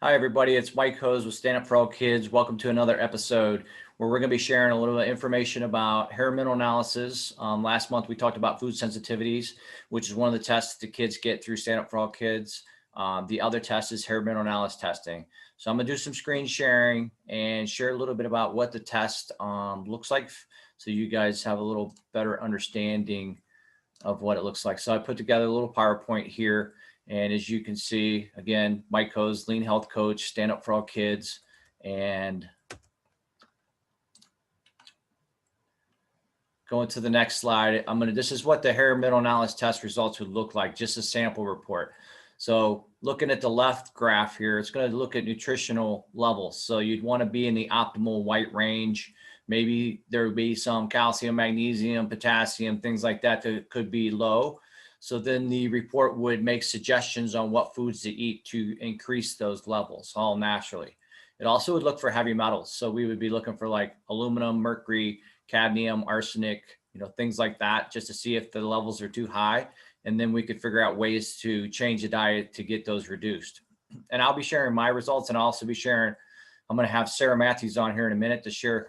Hi, everybody. It's Mike Hose with Stand Up for All Kids. Welcome to another episode where we're going to be sharing a little bit of information about hair mineral analysis. Last month, we talked about food sensitivities, which is one of the tests that the kids get through Stand Up for All Kids. The other test is hair mineral analysis testing. So I'm going to do some screen sharing and share a little bit about what the test looks like so you guys have a little better understanding of what it looks like. So I put together a little PowerPoint here. And as you can see, again, Mike Hose, Lean Health Coach, Stand Up for All Kids. And going to the next slide, this is what the hair mineral analysis test results would look like, just a sample report. So looking at the left graph here, it's going to look at nutritional levels. So you'd want to be in the optimal white range. Maybe there would be some calcium, magnesium, potassium, things like that that could be low. So then the report would make suggestions on what foods to eat to increase those levels all naturally. It also would look for heavy metals. So we would be looking for like aluminum, mercury, cadmium, arsenic, things like that, just to see if the levels are too high. And then we could figure out ways to change the diet to get those reduced. And I'll be sharing my results, and I'll also be sharing, I'm going to have Sarah Matthews on here in a minute to share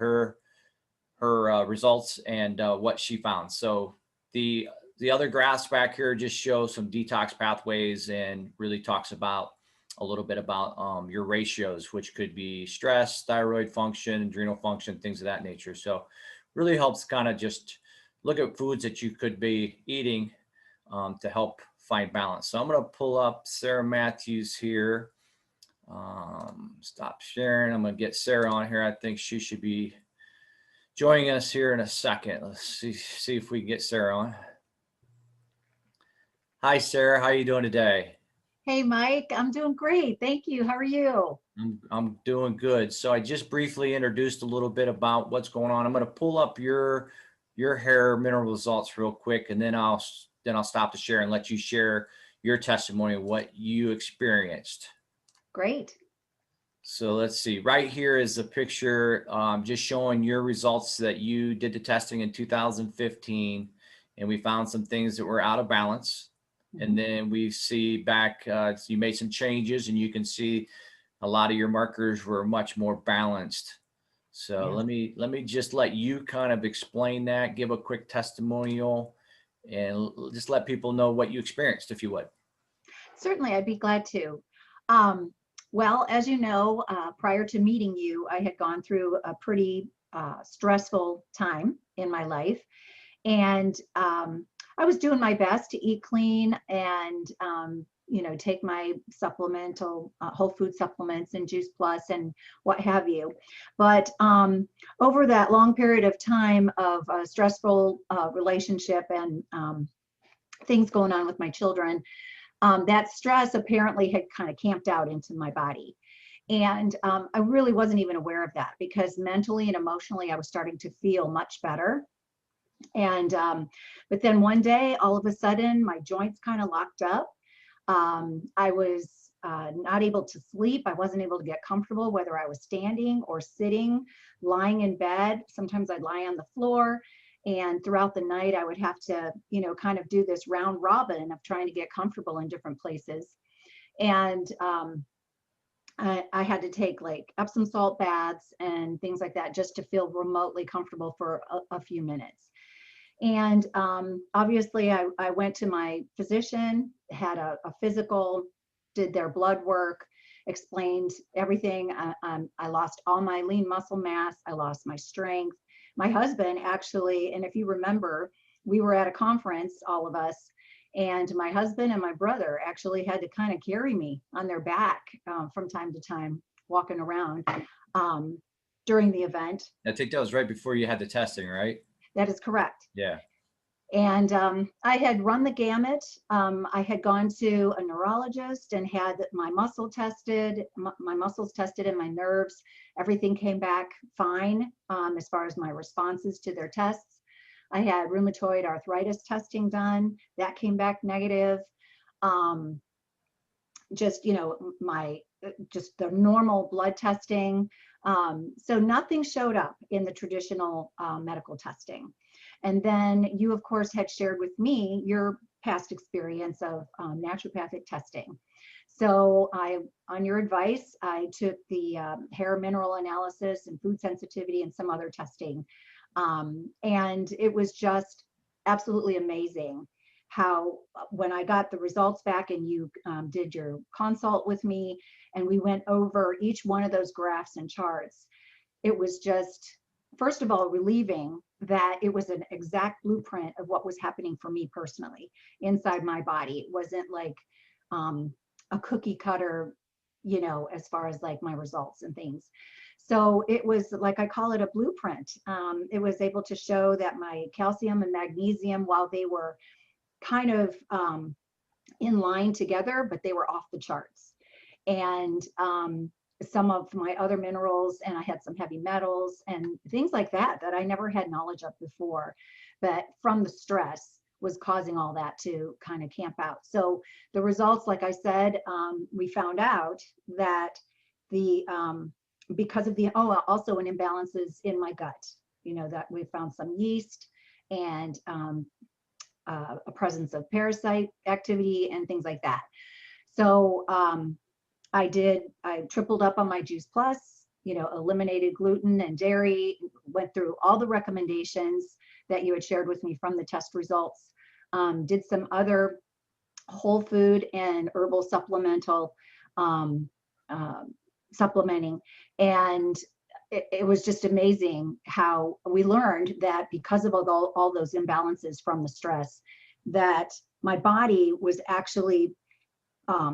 her results and what she found. So the other graphs back here just show some detox pathways and really talks about a little bit about your ratios, which could be stress, thyroid function, adrenal function, things of that nature. So really helps kind of just look at foods that you could be eating to help find balance. So I'm going to pull up Sarah Matthews here. Stop sharing. I'm going to get Sarah on here. I think she should be joining us here in a second. Let's see if we can get Sarah on. Hi, Sarah. How are you doing today? Hey, Mike. I'm doing great. Thank you. How are you? I'm doing good. So I just briefly introduced a little bit about what's going on. I'm going to pull up your hair mineral results real quick, and then I'll stop to share and let you share your testimony of what you experienced. Great. So let's see. Right here is a picture just showing your results that you did the testing in 2015, and we found some things that were out of balance. And then we see back, you made some changes, and you can see a lot of your markers were much more balanced. So yeah. let me just let you kind of explain that, give a quick testimonial, and just let people know what you experienced, if you would. Certainly, I'd be glad to. Well, as you know, prior to meeting you, I had gone through a pretty stressful time in my life. And I was doing my best to eat clean and, take my supplemental whole food supplements and Juice Plus and what have you. But over that long period of time of a stressful relationship and things going on with my children, that stress apparently had kind of camped out into my body. And I really wasn't even aware of that because mentally and emotionally, I was starting to feel much better. And but then one day, all of a sudden, my joints kind of locked up. I was not able to sleep. I wasn't able to get comfortable, whether I was standing or sitting, lying in bed. Sometimes I'd lie on the floor, and throughout the night, I would have to, kind of do this round robin of trying to get comfortable in different places. And I had to take like Epsom salt baths and things like that just to feel remotely comfortable for a few minutes. And obviously, I went to my physician, had a physical, did their blood work, explained everything. I lost all my lean muscle mass. I lost my strength. My husband actually, and if you remember, we were at a conference, all of us, and my husband and my brother actually had to kind of carry me on their back from time to time, walking around during the event. I think that was right before you had the testing, right? That is correct. Yeah. And I had run the gamut. I had gone to a neurologist and had my muscles tested and my nerves. Everything came back fine as far as my responses to their tests. I had rheumatoid arthritis testing done. That came back negative. Just the normal blood testing. So nothing showed up in the traditional medical testing. And then you, of course, had shared with me your past experience of naturopathic testing. So on your advice, I took the hair mineral analysis and food sensitivity and some other testing. And it was just absolutely amazing how when I got the results back and you did your consult with me and we went over each one of those graphs and charts, it was just, first of all, relieving that it was an exact blueprint of what was happening for me personally inside my body. It wasn't like a cookie cutter, you know, as far as like my results and things. So it was like, I call it a blueprint. It was able to show that my calcium and magnesium, while they were kind of in line together, but they were off the charts. And some of my other minerals, and I had some heavy metals and things like that that I never had knowledge of before, but from the stress was causing all that to kind of camp out. So the results, like I said, we found out that the because of the also an imbalances in my gut, you know, that we found some yeast and a presence of parasite activity and things like that. So I tripled up on my Juice Plus, you know, eliminated gluten and dairy, went through all the recommendations that you had shared with me from the test results, did some other whole food and herbal supplemental supplementing. And it was just amazing how we learned that because of all those imbalances from the stress, that my body was actually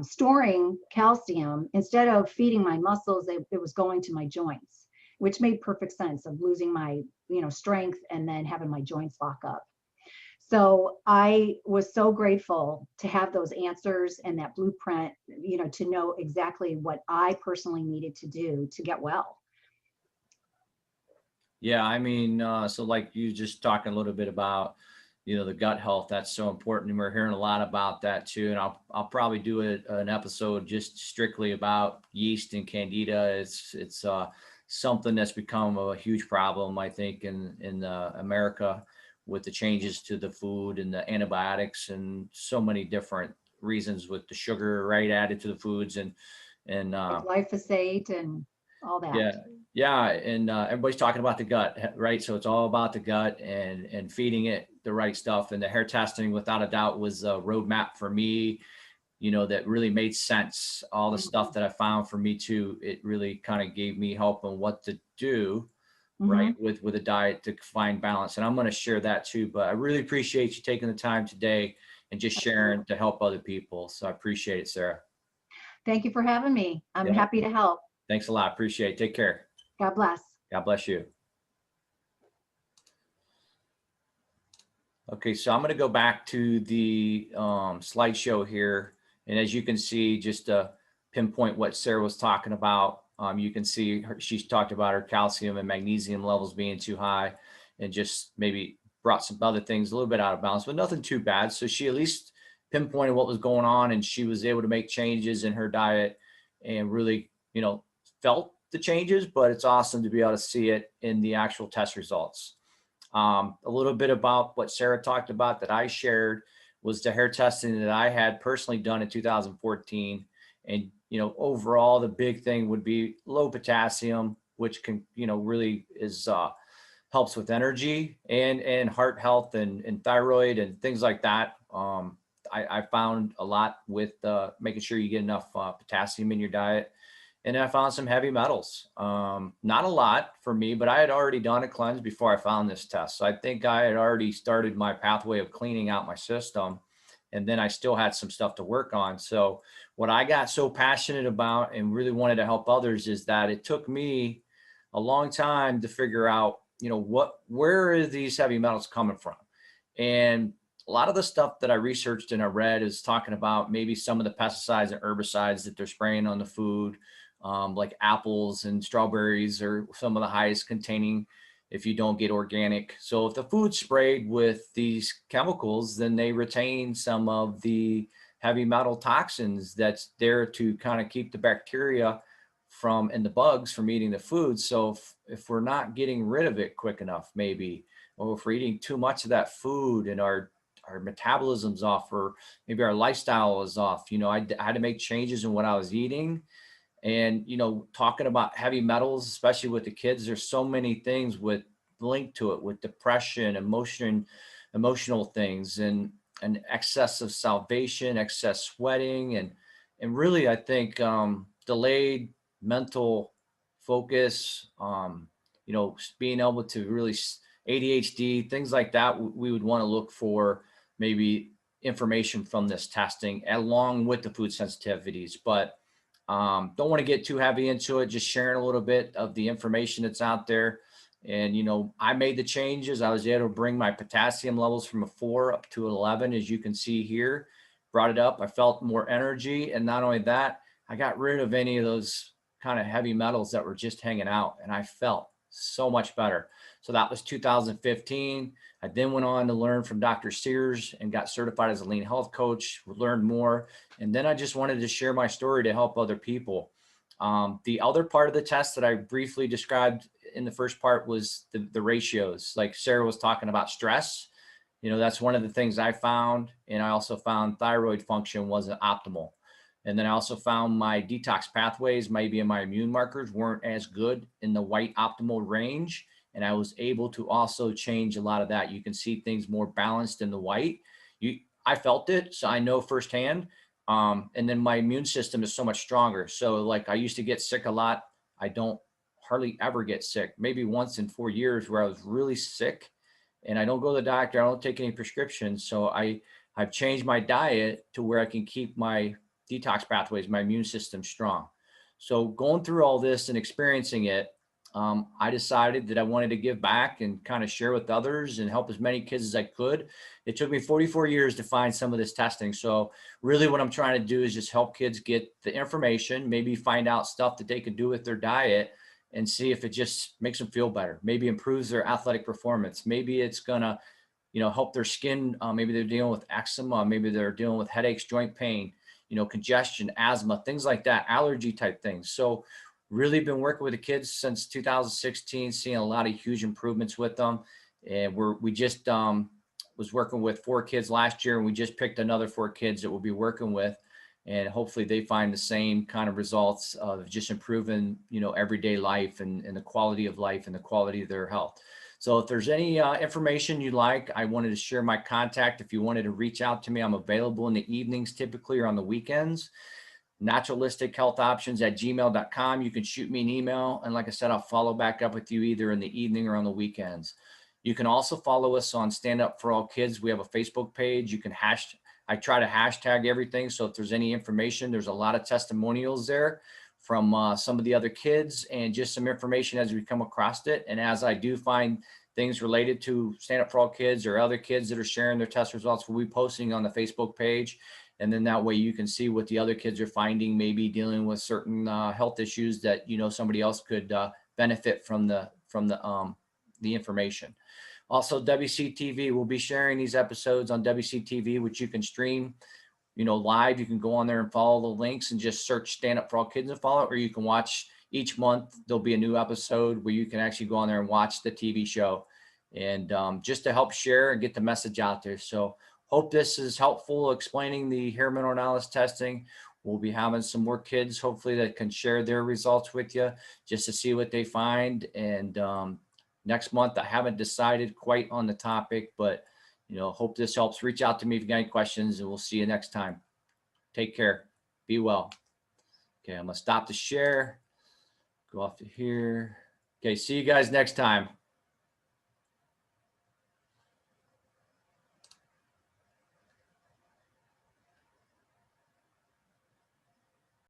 storing calcium. Instead of feeding my muscles, it was going to my joints, which made perfect sense of losing my, you know, strength and then having my joints lock up. So I was so grateful to have those answers and that blueprint, you know, to know exactly what I personally needed to do to get well. Yeah, I mean, so like you just talking a little bit about, you know, the gut health, that's so important. And we're hearing a lot about that too. And I'll probably do an episode just strictly about yeast and candida. It's something that's become a huge problem, I think, in America with the changes to the food and the antibiotics and so many different reasons with the sugar, right, added to the foods and Like glyphosate and all that. yeah. Yeah. And everybody's talking about the gut, right? So it's all about the gut and feeding it the right stuff. And the hair testing, without a doubt, was a roadmap for me, you know, that really made sense. All the stuff that I found for me too, it really kind of gave me help on what to do, right, with a diet to find balance. And I'm going to share that too. But I really appreciate you taking the time today and just sharing to help other people. So I appreciate it, Sarah. Thank you for having me. I'm Yeah. happy to help. Thanks a lot. Appreciate it. Take care. God bless. God bless you. Okay, so I'm going to go back to the slideshow here. And as you can see, just to pinpoint what Sarah was talking about, you can see she's talked about her calcium and magnesium levels being too high and just maybe brought some other things a little bit out of balance, but nothing too bad. So she at least pinpointed what was going on and she was able to make changes in her diet and really, you know, felt the changes, but it's awesome to be able to see it in the actual test results. A little bit about what Sarah talked about that I shared was the hair testing that I had personally done in 2014. And, you know, overall, the big thing would be low potassium, which can, you know, really is, helps with energy and heart health and thyroid and things like that. I found a lot with making sure you get enough potassium in your diet. And I found some heavy metals. Not a lot for me, but I had already done a cleanse before I found this test. So I think I had already started my pathway of cleaning out my system. And then I still had some stuff to work on. So what I got so passionate about and really wanted to help others is that it took me a long time to figure out, you know, where are these heavy metals coming from? And a lot of the stuff that I researched and I read is talking about maybe some of the pesticides and herbicides that they're spraying on the food. Like apples and strawberries are some of the highest containing if you don't get organic. So if the food's sprayed with these chemicals, then they retain some of the heavy metal toxins that's there to kind of keep the bacteria from and the bugs from eating the food. So if we're not getting rid of it quick enough, maybe, or if we're eating too much of that food and our our metabolism's off, or maybe our lifestyle is off. You know, I had to make changes in what I was eating. And, you know, talking about heavy metals, especially with the kids, there's so many things with linked to it, with depression, emotional things, and excess of salvation, excess sweating, and really, I think, delayed mental focus, you know, being able to really ADHD, things like that. We would want to look for maybe information from this testing along with the food sensitivities, but don't want to get too heavy into it, just sharing a little bit of the information that's out there. And, you know, I made the changes. I was able to bring my potassium levels from a 4 up to 11, as you can see here, brought it up. I felt more energy. And not only that, I got rid of any of those kind of heavy metals that were just hanging out, and I felt so much better. So that was 2015. I then went on to learn from Dr. Sears and got certified as a lean health coach, learned more. And then I just wanted to share my story to help other people. The other part of the test that I briefly described in the first part was the ratios. Like Sarah was talking about stress. You know, that's one of the things I found. And I also found thyroid function wasn't optimal. And then I also found my detox pathways, maybe in my immune markers, weren't as good in the white optimal range. And I was able to also change a lot of that. You can see things more balanced in the white. I felt it, so I know firsthand. And then my immune system is so much stronger. So like I used to get sick a lot. I don't hardly ever get sick, maybe once in 4 years where I was really sick, and I don't go to the doctor. I don't take any prescriptions. So I've changed my diet to where I can keep my detox pathways, my immune system strong. So going through all this and experiencing it, I decided that I wanted to give back and kind of share with others and help as many kids as I could. It took me 44 years to find some of this testing. So really what I'm trying to do is just help kids get the information, maybe find out stuff that they can do with their diet and see if it just makes them feel better, maybe improves their athletic performance. Maybe it's gonna, you know, help their skin. Maybe they're dealing with eczema, maybe they're dealing with headaches, joint pain, you know, congestion, asthma, things like that, allergy type things. So really been working with the kids since 2016, seeing a lot of huge improvements with them. And we just was working with 4 kids last year, and we just picked another 4 kids that we'll be working with. And hopefully they find the same kind of results of just improving, you know, everyday life and the quality of life and the quality of their health. So if there's any information you'd like, I wanted to share my contact. If you wanted to reach out to me, I'm available in the evenings typically, or on the weekends. naturalistichealthoptions@gmail.com. You can shoot me an email. And like I said, I'll follow back up with you either in the evening or on the weekends. You can also follow us on Stand Up for All Kids. We have a Facebook page. You can I try to hashtag everything. So if there's any information, there's a lot of testimonials there from some of the other kids, and just some information as we come across it. And as I do find things related to Stand Up for All Kids or other kids that are sharing their test results, we'll be posting on the Facebook page. And then that way you can see what the other kids are finding, maybe dealing with certain health issues that, you know, somebody else could benefit from the information. Also, WCTV will be sharing these episodes on WCTV, which you can stream, you know, live. You can go on there and follow the links and just search Stand Up for All Kids and follow, or you can watch each month. There'll be a new episode where you can actually go on there and watch the TV show, and just to help share and get the message out there. So hope this is helpful explaining the hair mineral analysis testing. We'll be having some more kids, hopefully, that can share their results with you just to see what they find. And next month, I haven't decided quite on the topic, but, you know, hope this helps. Reach out to me if you got any questions, and we'll see you next time. Take care. Be well. Okay, I'm going to stop the share. Go off to here. Okay, see you guys next time.